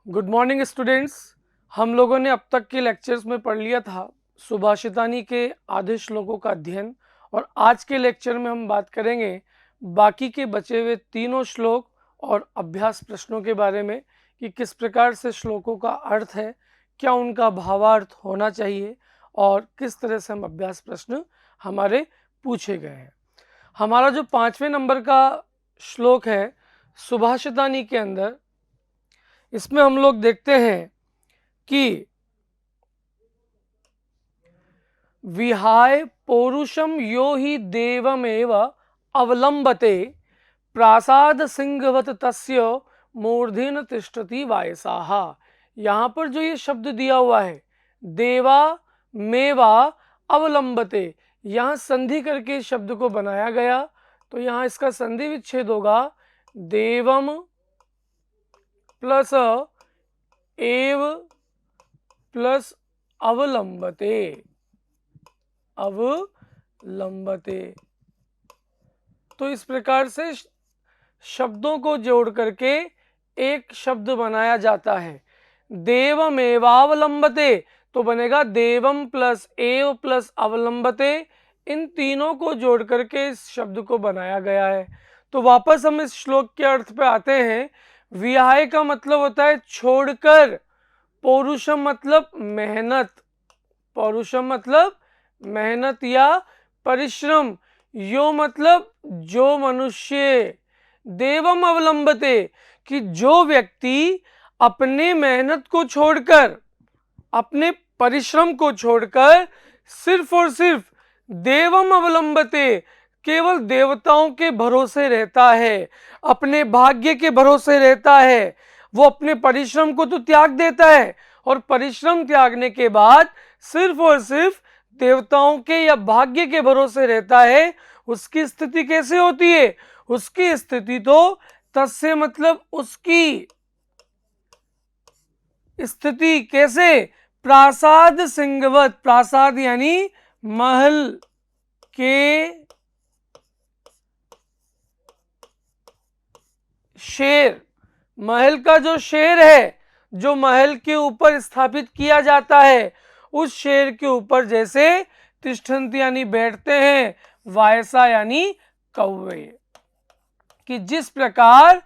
Good morning students. हम लोगों ने अब तक के लेक्चर्स में पढ़ लिया था सुभाषितानी के आधे श्लोकों का अध्ययन, और आज के लेक्चर में हम बात करेंगे बाकी के बचे हुए तीनों श्लोक और अभ्यास प्रश्नों के बारे में कि किस प्रकार से श्लोकों का अर्थ है, क्या उनका भावार्थ होना चाहिए और किस तरह से हम अभ्यास प्रश्न हमारे पूछे गए हैं। हमारा जो 5वें नंबर का श्लोक है सुभाषितानी के अंदर, इसमें हम लोग देखते हैं कि विहाय पौरुषम यो ही देवमेव अवलंबते प्रासाद सिंहवत तस्य मूर्धन तिष्ठति वायसाहा। यहाँ पर जो ये शब्द दिया हुआ है देवा मेवा अवलंबते, यहाँ संधि करके इस शब्द को बनाया गया, तो यहाँ इसका संधि विच्छेद होगा देवम प्लस एव प्लस अवलंबते, अवलंबते। तो इस प्रकार से शब्दों को जोड़ करके एक शब्द बनाया जाता है। देवमेवावलंबते तो बनेगा देवम प्लस एव प्लस अवलंबते, इन तीनों को जोड़ करके इस शब्द को बनाया गया है। तो वापस हम इस श्लोक के अर्थ पे आते हैं। विहाय का मतलब होता है छोड़कर, पौरुषम मतलब मेहनत, पौरुषम मतलब मेहनत या परिश्रम, यो मतलब जो मनुष्य, देवम अवलंबते कि जो व्यक्ति अपने मेहनत को छोड़कर, अपने परिश्रम को छोड़कर सिर्फ और सिर्फ देवम अवलंबते केवल देवताओं के भरोसे रहता है, अपने भाग्य के भरोसे रहता है, वो अपने परिश्रम को तो त्याग देता है और परिश्रम त्यागने के बाद सिर्फ और सिर्फ देवताओं के या भाग्य के भरोसे रहता है, उसकी स्थिति कैसे होती है? उसकी स्थिति तो तस्य मतलब उसकी स्थिति कैसे? प्रासाद सिंहवत, प्रासाद यानी महल के शेर, महल का जो शेर है, जो महल के ऊपर स्थापित किया जाता है, उस शेर के ऊपर जैसे तिष्ठन्ति यानी बैठते हैं, वायसा यानी कौवे, कि जिस प्रकार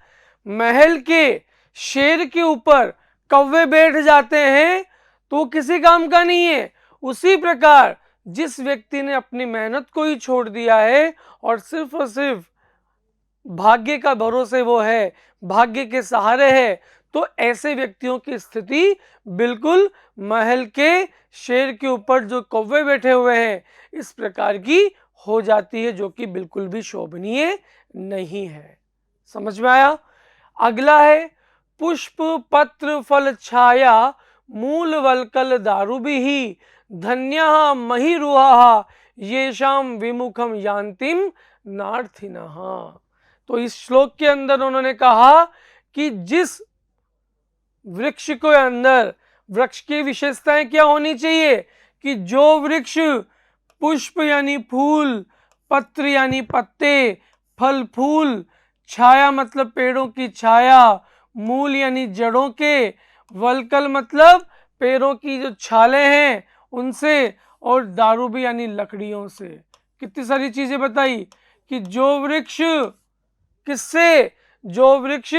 महल के शेर के ऊपर कौवे बैठ जाते हैं तो किसी काम का नहीं है, उसी प्रकार जिस व्यक्ति ने अपनी मेहनत को ही छोड़ दिया है और सिर्फ भाग्य का भरोसे वो है, भाग्य के सहारे है, तो ऐसे व्यक्तियों की स्थिति बिल्कुल महल के शेर के ऊपर जो कौवे बैठे हुए हैं इस प्रकार की हो जाती है, जो कि बिल्कुल भी शोभनीय नहीं है। समझ में आया? अगला है पुष्प पत्र फल छाया मूल वलकल दारुभिः धन्यः महिरुहा येषाम विमुखम यान्तिम नार्थिनः। तो इस श्लोक के अंदर उन्होंने कहा कि जिस वृक्ष के अंदर, वृक्ष की विशेषताएं क्या होनी चाहिए कि जो वृक्ष पुष्प यानी फूल, पत्र यानी पत्ते, फल फूल, छाया मतलब पेड़ों की छाया, मूल यानी जड़ों के, वलकल मतलब पेड़ों की जो छाले हैं उनसे, और दारूबी यानी लकड़ियों से। कितनी सारी चीजें बताई कि जो वृक्ष किससे? जो वृक्ष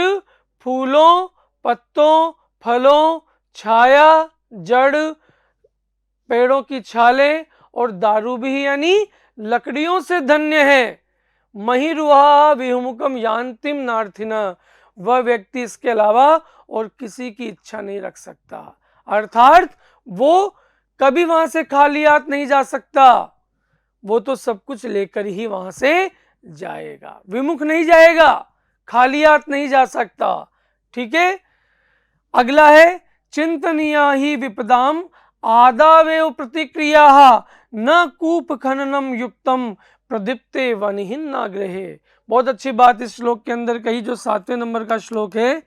फूलों, पत्तों, फलों, छाया, जड़, पेड़ों की छालें और दारूबी यानी लकड़ियों से धन्य है। महिरुहा विमुखम यान्तिम नार्थिना, वह व्यक्ति इसके अलावा और किसी की इच्छा नहीं रख सकता, अर्थात वो कभी वहां से खाली हाथ नहीं जा सकता, वो तो सब कुछ लेकर ही वहां से जाएगा, विमुख नहीं जाएगा, खाली हाथ नहीं जा सकता। ठीक है। अगला है चिंतनीया ही विपदाम आदावेव प्रतिक्रिया न कूप खननम युक्तम प्रदीप्ते वनिहिन्नाग्रहे। बहुत अच्छी बात इस श्लोक के अंदर कही, जो 7वें नंबर का श्लोक है।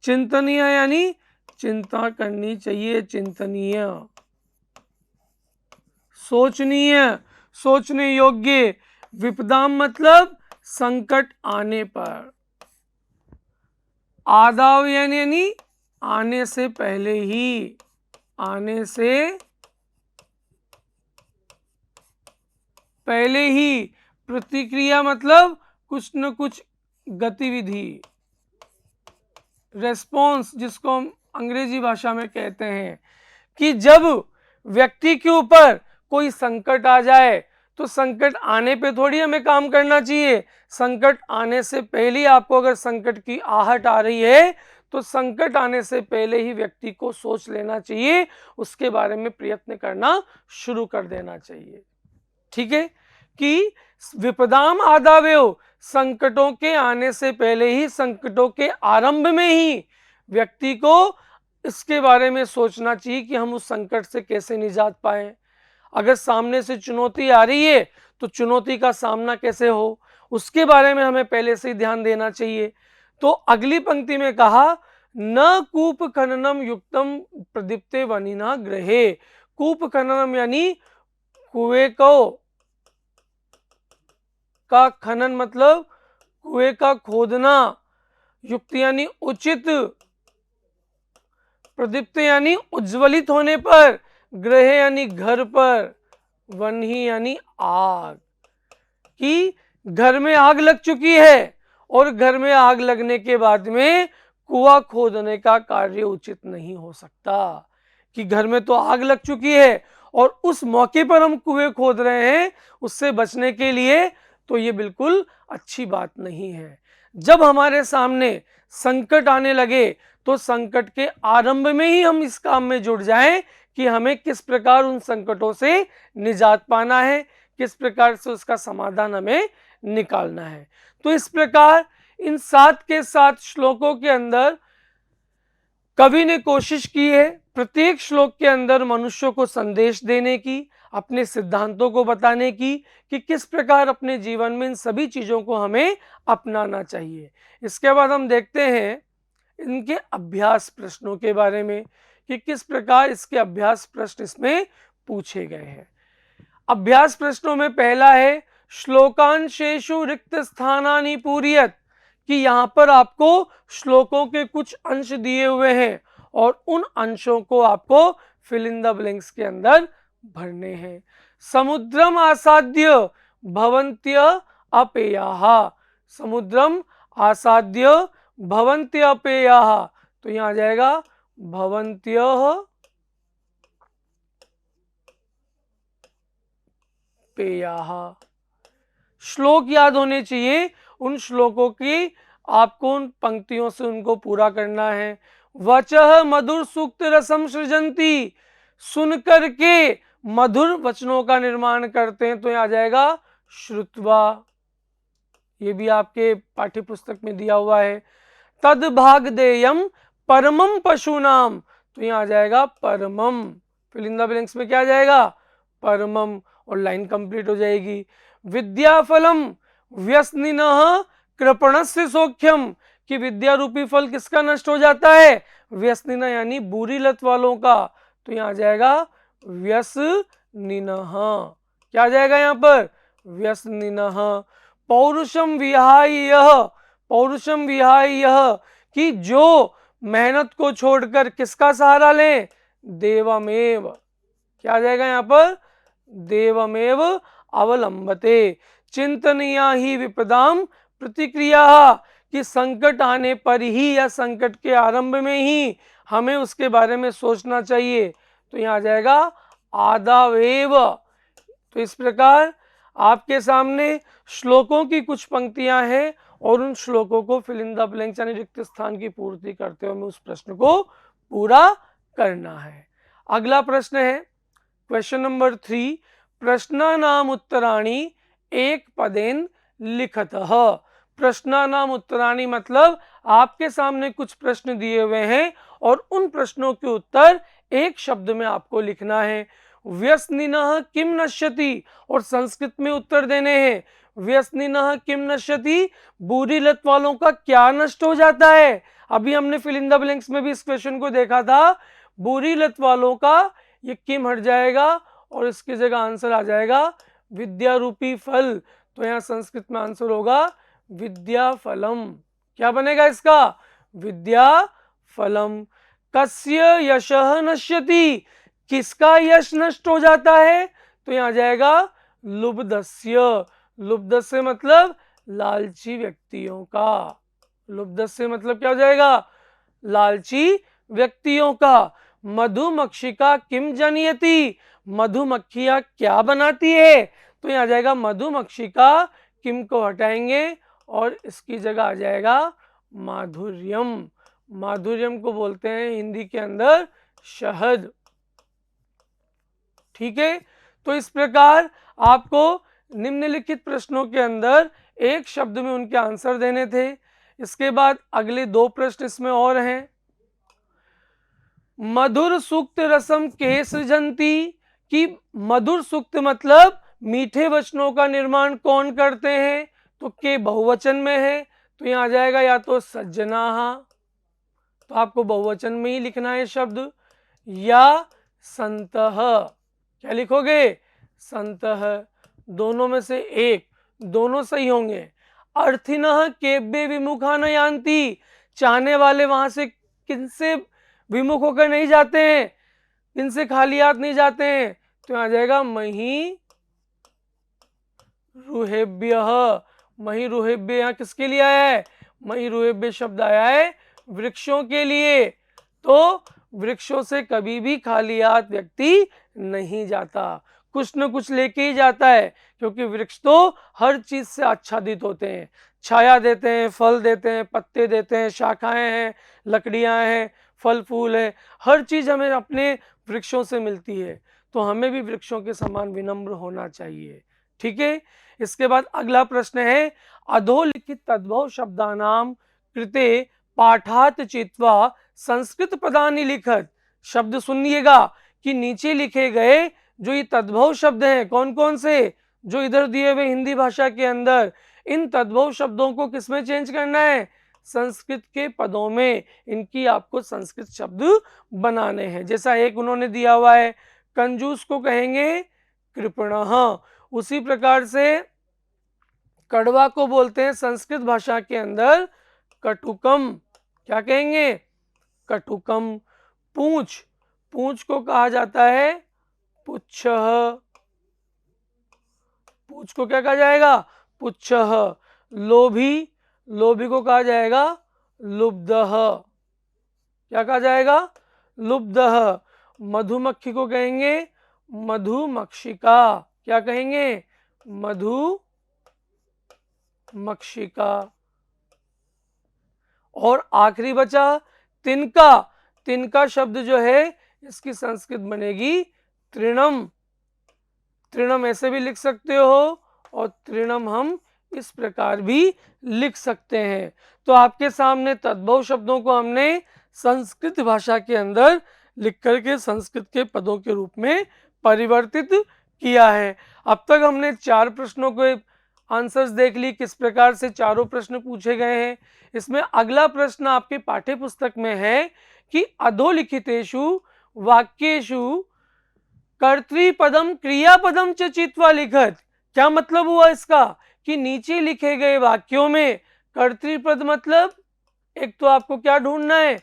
चिंतनीय यानी चिंता करनी चाहिए, चिंतनीय सोचनीय, सोचने योग्य, विपदाम मतलब संकट आने पर, आदाव यानी आने से पहले ही, आने से पहले ही, प्रतिक्रिया मतलब कुछ न कुछ गतिविधि, रेस्पॉन्स जिसको हम अंग्रेजी भाषा में कहते हैं, कि जब व्यक्ति के ऊपर कोई संकट आ जाए तो संकट आने पे थोड़ी हमें काम करना चाहिए, संकट आने से पहले ही आपको अगर संकट की आहट आ रही है तो संकट आने से पहले ही व्यक्ति को सोच लेना चाहिए, उसके बारे में प्रयत्न करना शुरू कर देना चाहिए। ठीक है, कि विपदाम आदावेव, संकटों के आने से पहले ही, संकटों के आरंभ में ही व्यक्ति को इसके बारे में सोचना चाहिए कि हम उस संकट से कैसे निजात पाएं। अगर सामने से चुनौती आ रही है तो चुनौती का सामना कैसे हो, उसके बारे में हमें पहले से ही ध्यान देना चाहिए। तो अगली पंक्ति में कहा, न कूप खननम युक्तम प्रदीप्ते वनिना ग्रहे। कूप खननम यानी कुएं को का खनन मतलब कुएं का खोदना, युक्त यानी उचित, प्रदीप्त यानी उज्ज्वलित होने पर, ग्रह यानी घर पर, वन्ही यानी आग, कि घर में आग लग चुकी है और घर में आग लगने के बाद में कुआं खोदने का कार्य उचित नहीं हो सकता, कि घर में तो आग लग चुकी है और उस मौके पर हम कुएं खोद रहे हैं, उससे बचने के लिए, तो ये बिल्कुल अच्छी बात नहीं है। जब हमारे सामने संकट आने लगे तो संकट के आरंभ में ही हम इस काम में जुट जाएं कि हमें किस प्रकार उन संकटों से निजात पाना है, किस प्रकार से उसका समाधान हमें निकालना है। तो इस प्रकार इन 7 के 7 श्लोकों के अंदर कवि ने कोशिश की है प्रत्येक श्लोक के अंदर मनुष्य को संदेश देने की, अपने सिद्धांतों को बताने की, कि किस प्रकार अपने जीवन में इन सभी चीज़ों को हमें अपनाना चाहिए। इसके बाद हम देखते हैं इनके अभ्यास प्रश्नों के बारे में, कि किस प्रकार इसके अभ्यास प्रश्न इसमें पूछे गए हैं। अभ्यास प्रश्नों में पहला है, श्लोकांशेषु रिक्त स्थानानि पूरयत, कि यहाँ पर आपको श्लोकों के कुछ अंश दिए हुए हैं और उन अंशों को आपको फिल इन द ब्लैंक्स के अंदर भरने हैं। समुद्रम आसाद्य भवन्त्य अपेयाः, समुद्रम आसाद्य भवन्त्य अपेयाः, तो यहाँ आ जाएगा भवन्त्यः पेयाः। श्लोक याद होने चाहिए, उन श्लोकों की आपको उन पंक्तियों से उनको पूरा करना है। वचः मधुर सूक्त रसम सृजंती, सुनकर के मधुर वचनों का निर्माण करते हैं, तो यहाँ आ जाएगा श्रुत्वा, ये भी आपके पाठ्य पुस्तक में दिया हुआ है। तद भाग देयम परमम पशुनाम, तो यहाँ आ जाएगा परमम, फिल इन द ब्लैंक्स में क्या आ जाएगा परमम, और लाइन कंप्लीट हो जाएगी। विद्याफलम व्यसनिनः कृपणस्य सौख्यम, कि विद्या रूपी फल किसका नष्ट हो जाता है, व्यसनिना यानी बुरी लत वालों का, तो यहाँ आ जाएगा व्यसनिनः, क्या आ जाएगा यहाँ पर व्यसनिनः। पौरुषम विहाय यह, पौरुषम विहाय यह, कि जो मेहनत को छोड़कर किसका सहारा लें, देवमेव, क्या आ जाएगा यहाँ पर देवमेव अवलंबते। चिंतनीया ही विपदाम प्रतिक्रिया, कि संकट आने पर ही या संकट के आरंभ में ही हमें उसके बारे में सोचना चाहिए, तो यहाँ आ जाएगा आदावेव। तो इस प्रकार आपके सामने श्लोकों की कुछ पंक्तियां हैं और उन श्लोकों को फिल इन द ब्लैंक्स यानी रिक्त स्थान की पूर्ति करते हुए हमें उस प्रश्न को पूरा करना है। अगला प्रश्न है क्वेश्चन नंबर 3, प्रश्नानाम उत्तराणि एक पदेन लिखतः। प्रश्नानाम उत्तराणि मतलब आपके सामने कुछ प्रश्न दिए हुए हैं और उन प्रश्नों के उत्तर एक शब्द में आपको लिखना है। व्यसनिनः किम नश्यति, और संस्कृत में उत्तर देने हैं। व्यसनिनः किम नश्यति, बुरी लत वालों का क्या नष्ट हो जाता है। अभी हमने फिल इन द ब्लैंक्स में भी इस क्वेश्चन को देखा था, बुरी लत वालों का ये किम हट जाएगा और इसकी जगह आंसर आ जाएगा विद्या रूपी फल, तो यहाँ संस्कृत में आंसर होगा विद्या फलम। क्या बनेगा इसका विद्या फलम। कस्य यशः नश्यति, किसका यश नष्ट हो जाता है? तो यहाँ जाएगा लुब्धस्य। लुब्धस्य मतलब लालची व्यक्तियों का। लुब्धस्य मतलब क्या हो जाएगा? लालची व्यक्तियों का। मधुमक्षिका किम जनयति, मधुमक्खियां क्या बनाती है? तो यहाँ आ जाएगा मधुमक्षिका, किम को हटाएंगे और इसकी जगह आ जाएगा माधुर्यम। माधुर्यम को बोलते हैं हिंदी के अंदर शहद। ठीक है, तो इस प्रकार आपको निम्नलिखित प्रश्नों के अंदर एक शब्द में उनके आंसर देने थे। इसके बाद अगले 2 प्रश्न इसमें और हैं। मधुर सूक्त रसम के सृजंती, कि मधुर सूक्त मतलब मीठे वचनों का निर्माण कौन करते हैं? तो के बहुवचन में है, तो यहाँ आ जाएगा या तो सज्जनाः, तो आपको बहुवचन में ही लिखना है शब्द, या संतः। क्या लिखोगे? संतः। दोनों में से एक, दोनों सही होंगे। अर्थिनः केभ्ये विमुखा न यान्ति, चाहने वाले वहां से किनसे विमुख होकर नहीं जाते हैं, किनसे खाली हाथ नहीं जाते हैं? तो आ जाएगा मही रुहेभ्यः। मही रुहेभ्य यहाँ किसके लिए आया है? मही रुहेभ्य शब्द आया है वृक्षों के लिए। तो वृक्षों से कभी भी खाली हाथ व्यक्ति नहीं जाता, कुछ न कुछ लेके ही जाता है, क्योंकि वृक्ष तो हर चीज से आच्छादित होते हैं, छाया देते हैं, फल देते हैं, पत्ते देते हैं, शाखाएं हैं, लकड़ियां हैं, फल फूल है, हर चीज हमें अपने वृक्षों से मिलती है। तो हमें भी वृक्षों के समान विनम्र होना चाहिए। ठीक है, इसके बाद अगला प्रश्न है, अधोलिखित तद्भव शब्दानाम कृते पाठात चित्वा संस्कृत पदानि लिखत। शब्द सुनिएगा कि नीचे लिखे गए जो ये तद्भव शब्द हैं, कौन कौन से, जो इधर दिए हुए हिंदी भाषा के अंदर, इन तद्भव शब्दों को किसमें चेंज करना है? संस्कृत के पदों में। इनकी आपको संस्कृत शब्द बनाने हैं। जैसा एक उन्होंने दिया हुआ है, कंजूस को कहेंगे कृपणः। उसी प्रकार से कड़वा को बोलते हैं संस्कृत भाषा के अंदर कटुकम। क्या कहेंगे? कटुकम। पूंछ, पूंछ को कहा जाता है पुच्छः। पूंछ को क्या कहा जाएगा? पुच्छः। लोभी, लोभी को कहा जाएगा लुब्धः। क्या कहा जाएगा? लुब्धः। मधुमक्खी को कहेंगे मधुमक्षिका। क्या कहेंगे? मधुमक्षिका। और आखिरी बचा तिनका। तिनका शब्द जो है इसकी संस्कृत बनेगी तृणम। तृणम ऐसे भी लिख सकते हो और तृणम हम इस प्रकार भी लिख सकते हैं। तो आपके सामने तद्भव शब्दों को हमने संस्कृत भाषा के अंदर लिख करके संस्कृत के पदों के रूप में परिवर्तित किया है। अब तक हमने 4 प्रश्नों के आंसर्स देख ली, किस प्रकार से चारों प्रश्न पूछे गए हैं। इसमें अगला प्रश्न आपके पाठ्य पुस्तक में है कि अधोलिखितेषु वाक्येषु कर्तृपदम क्रियापदम च चित्वा लिखत। क्या मतलब हुआ इसका? कि नीचे लिखे गए वाक्यों में कर्तृपद मतलब एक तो आपको क्या ढूंढना है?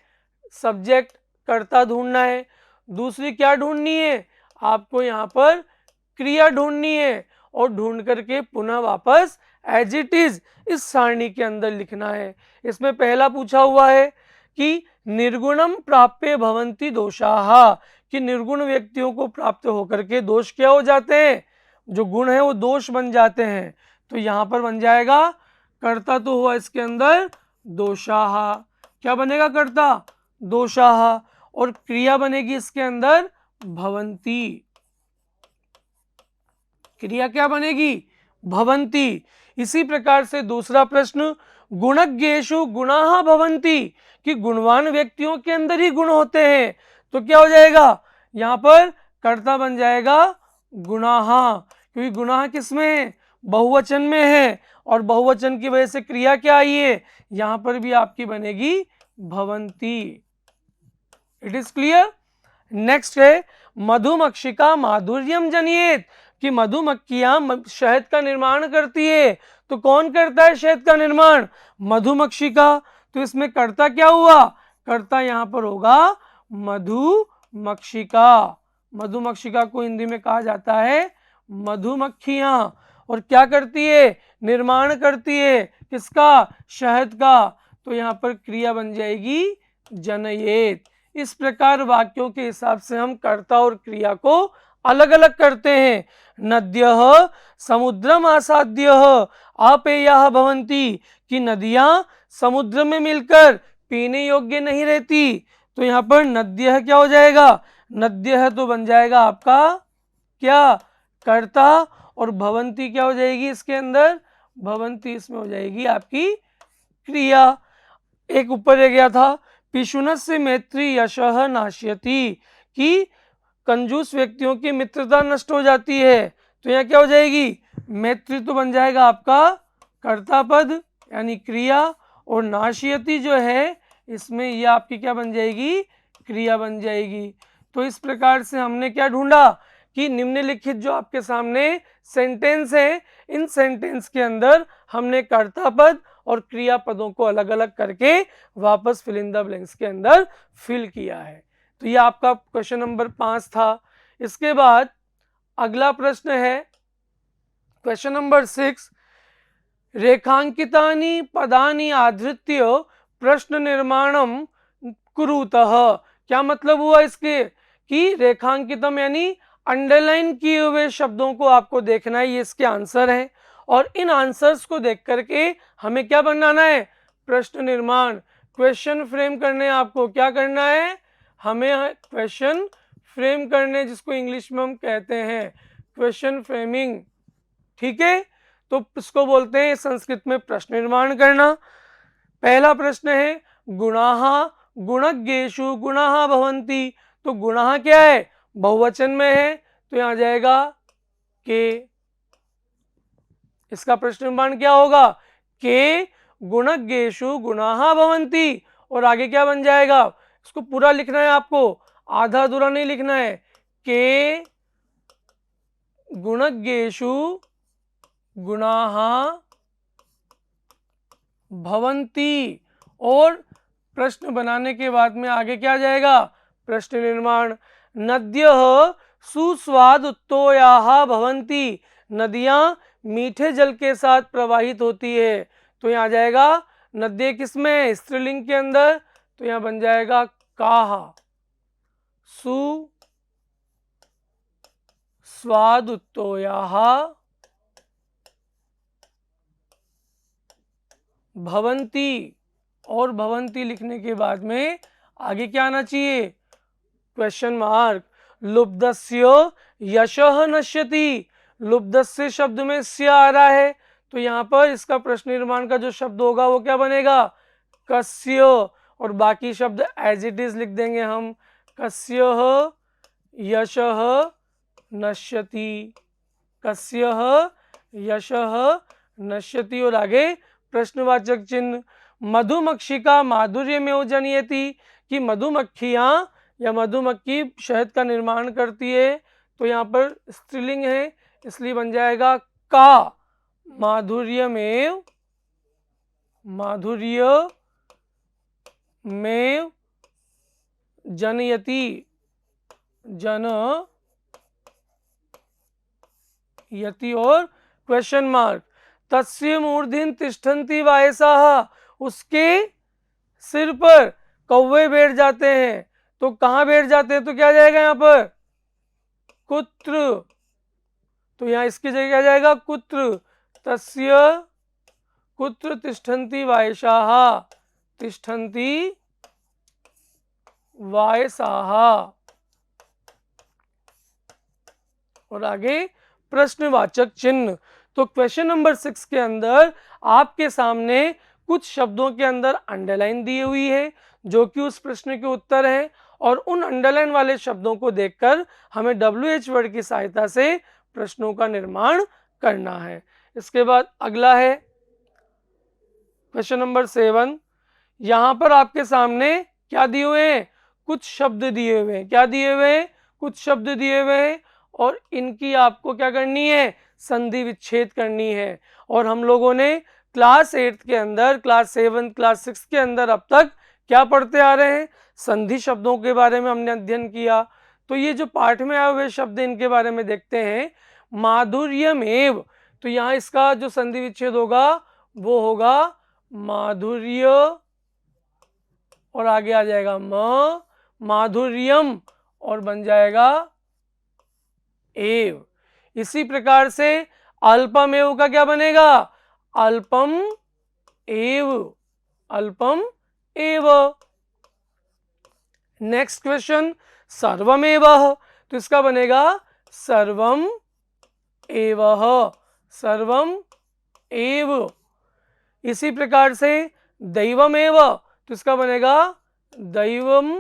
सब्जेक्ट, कर्ता ढूंढना है। दूसरी क्या ढूंढनी है? आपको यहाँ पर क्रिया ढूंढनी है, और ढूंढ करके पुनः वापस एज इट इज इस सारणी के अंदर लिखना है। इसमें पहला पूछा हुआ है कि निर्गुणम प्राप्य भवन्ति दोषाः, कि निर्गुण व्यक्तियों को प्राप्त होकर के दोष क्या हो जाते हैं? जो गुण है वो दोष बन जाते हैं। तो यहाँ पर बन जाएगा, कर्ता तो हुआ इसके अंदर दोषाः। क्या बनेगा कर्ता? दोषाः। और क्रिया बनेगी इसके अंदर भवन्ति। क्रिया क्या बनेगी? भवन्ति। इसी प्रकार से दूसरा प्रश्न, गुणज्ञेषु गुणाः भवन्ति, कि गुणवान व्यक्तियों के अंदर ही गुण होते हैं। तो क्या हो जाएगा? यहाँ पर कर्ता बन जाएगा गुणाः, क्योंकि गुणाः किसमें है? बहुवचन में है, और बहुवचन की वजह से क्रिया क्या आई है? यहाँ पर भी आपकी बनेगी भवन्ति। It is clear? नेक्स्ट है मधुमक्षिका माधुर्यम जनियेत, कि मधुमक्खियां शहद का निर्माण करती है। तो कौन करता है शहद का निर्माण? मधुमक्षिका। तो इसमें कर्ता क्या हुआ? कर्ता यहाँ पर होगा मधुमक्षिका। मधुमक्षिका को हिंदी में कहा जाता है मधुमक्खियां। और क्या करती है? निर्माण करती है किसका? शहद का। तो यहाँ पर क्रिया बन जाएगी जनयेत। इस प्रकार वाक्यों के हिसाब से हम कर्ता और क्रिया को अलग अलग करते हैं। नद्यः समुद्रम आसाद्यः अपेयः भवन्ति, कि नदियां समुद्र में मिलकर पीने योग्य नहीं रहती। तो यहाँ पर नद्यः क्या हो जाएगा? नद्यः तो बन जाएगा आपका क्या? कर्ता। और भवंती क्या हो जाएगी इसके अंदर? भवंती इसमें हो जाएगी आपकी क्रिया। एक ऊपर रह गया था, पिशुनस्य मैत्री यशः नाश्यति, कि कंजूस व्यक्तियों की मित्रता नष्ट हो जाती है। तो यहाँ क्या हो जाएगी? मैत्री तो बन जाएगा आपका कर्ता पद यानी क्रिया, और नाश्यति जो है इसमें यह आपकी क्या बन जाएगी? क्रिया बन जाएगी। तो इस प्रकार से हमने क्या ढूंढा कि निम्नलिखित जो आपके सामने सेंटेंस है, इन सेंटेंस के अंदर हमने कर्ता पद और क्रिया पदों को अलग अलग करके वापस फिल इन द ब्लैंक्स के अंदर फिल किया है। तो ये आपका क्वेश्चन नंबर 5 था। इसके बाद अगला प्रश्न है क्वेश्चन नंबर 6, रेखांकितानि पदानि आधृत्य प्रश्न निर्माणम कुरुतः। क्या मतलब हुआ इसके? कि रेखांकितम यानी अंडरलाइन किए हुए शब्दों को आपको देखना है, ये इसके आंसर हैं। और इन आंसर्स को देख करके हमें क्या बनाना है? प्रश्न निर्माण, क्वेश्चन फ्रेम करने। आपको क्या करना है? हमें क्वेश्चन फ्रेम करने, जिसको इंग्लिश में हम कहते हैं क्वेश्चन फ्रेमिंग। ठीक है, तो इसको बोलते हैं संस्कृत में प्रश्न निर्माण करना। पहला प्रश्न है गुणाः गुणज्ञेषु गुणाः भवन्ति। तो गुणाः क्या है? बहुवचन में है, तो यहां जाएगा के। इसका प्रश्न निर्माण क्या होगा? के गुणज्ञेषु गुणाः भवन्ति। और आगे क्या बन जाएगा? इसको पूरा लिखना है आपको, आधा अधूरा नहीं लिखना है। के गुणज्ञेषु गुणाः भवन्ति। और प्रश्न बनाने के बाद में आगे क्या जाएगा? प्रश्न निर्माण। नद्यः सुस्वाद उत्तोयाः भवन्ति। नदियां मीठे जल के साथ प्रवाहित होती है। तो यहाँ जाएगा नद्य किसमें है? स्त्रीलिंग के अंदर। तो यहाँ बन जाएगा काः सुस्वाद उत्तोयाः भवन्ति। और भवन्ति लिखने के बाद में आगे क्या आना चाहिए? Question mark. लुब्धस्य यशः नश्यति। लुब्धस्य शब्द में स्य आ रहा है, तो यहाँ पर इसका प्रश्न निर्माण का जो शब्द होगा वो क्या बनेगा? कस्य। और बाकी शब्द एज इट इज लिख देंगे हम, कस्यः यशः नश्यति, कस्यः यशः नश्यति। और आगे प्रश्नवाचक चिन्ह। मधुमक्षिका माधुर्य में जनयति, कि मधुमक्खियां या मधुमक्खी शहद का निर्माण करती है। तो यहाँ पर स्त्रीलिंग है, इसलिए बन जाएगा का माधुर्य में जनयति, जनयति। और क्वेश्चन मार्क। तस्य मूर्धनि तिष्ठन्ति वायसाः। उसके सिर पर कौवे बैठ जाते हैं। तो कहाँ बैठ जाते हैं? तो क्या जाएगा यहाँ पर? कुत्र। तो यहाँ इसकी जगह क्या जाएगा? कुत्र। तस्य कुत्र तिष्ठन्ति वायसाः, तिष्ठन्ति वायसाः। और आगे प्रश्नवाचक चिन्ह। तो क्वेश्चन नंबर 6 के अंदर आपके सामने कुछ शब्दों के अंदर अंडरलाइन दी हुई है जो कि उस प्रश्न के उत्तर हैं, और उन अंडरलाइन वाले शब्दों को देखकर हमें WH वर्ड की सहायता से प्रश्नों का निर्माण करना है। इसके बाद अगला है क्वेश्चन नंबर 7। यहाँ पर आपके सामने क्या दिए हुए हैं? कुछ शब्द दिए हुए हैं। क्या दिए हुए हैं? कुछ शब्द दिए हुए हैं, और इनकी आपको क्या करनी है? संधि विच्छेद करनी है। और हम लोगों ने क्लास 8 के अंदर, क्लास 7, क्लास 6 के अंदर अब तक क्या पढ़ते आ रहे हैं? संधि शब्दों के बारे में हमने अध्ययन किया। तो ये जो पाठ में आए हुए शब्द इनके बारे में देखते हैं। माधुर्यमेव, तो यहाँ इसका जो संधि विच्छेद होगा वो होगा माधुर्य और आगे आ जाएगा माधुर्यम और बन जाएगा एव। इसी प्रकार से अल्पमेव का क्या बनेगा? अल्पम एव, अल्पम एव। नेक्स्ट क्वेश्चन सर्वमेव, तो इसका बनेगा सर्वम एवः, सर्वम एव। इसी प्रकार से दैवमेव, तो इसका बनेगा दैवम,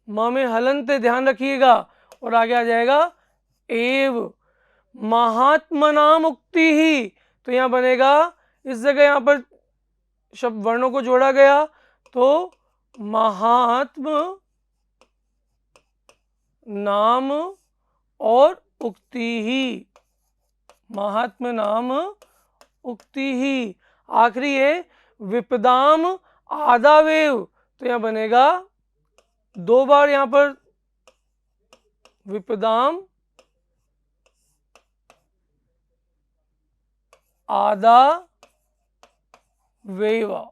म में हलंत ध्यान रखिएगा और आगे आ जाएगा एव। महात्मनाम उक्ति ही, तो यहाँ बनेगा इस जगह यहाँ पर शब्द वर्णों को जोड़ा गया तो महात्म नाम और उक्ति ही, महात्म नाम उक्ति ही। आखिरी है विपदाम आदावेव, तो यहाँ बनेगा दो बार यहाँ पर विपदाम आदा वेवा।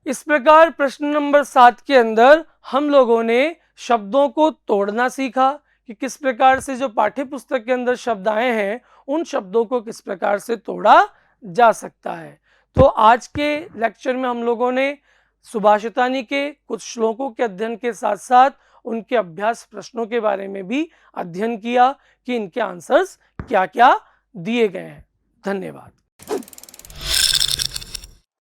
इस प्रकार प्रश्न नंबर 7 के अंदर हम लोगों ने शब्दों को तोड़ना सीखा कि किस प्रकार से जो पाठ्य पुस्तक के अंदर शब्द आए हैं उन शब्दों को किस प्रकार से तोड़ा जा सकता है। तो आज के लेक्चर में हम लोगों ने सुभाषितानी के कुछ श्लोकों के अध्ययन के साथ साथ उनके अभ्यास प्रश्नों के बारे में भी अध्ययन किया कि इनके आंसर्स क्या क्या दिए गए हैं। धन्यवाद।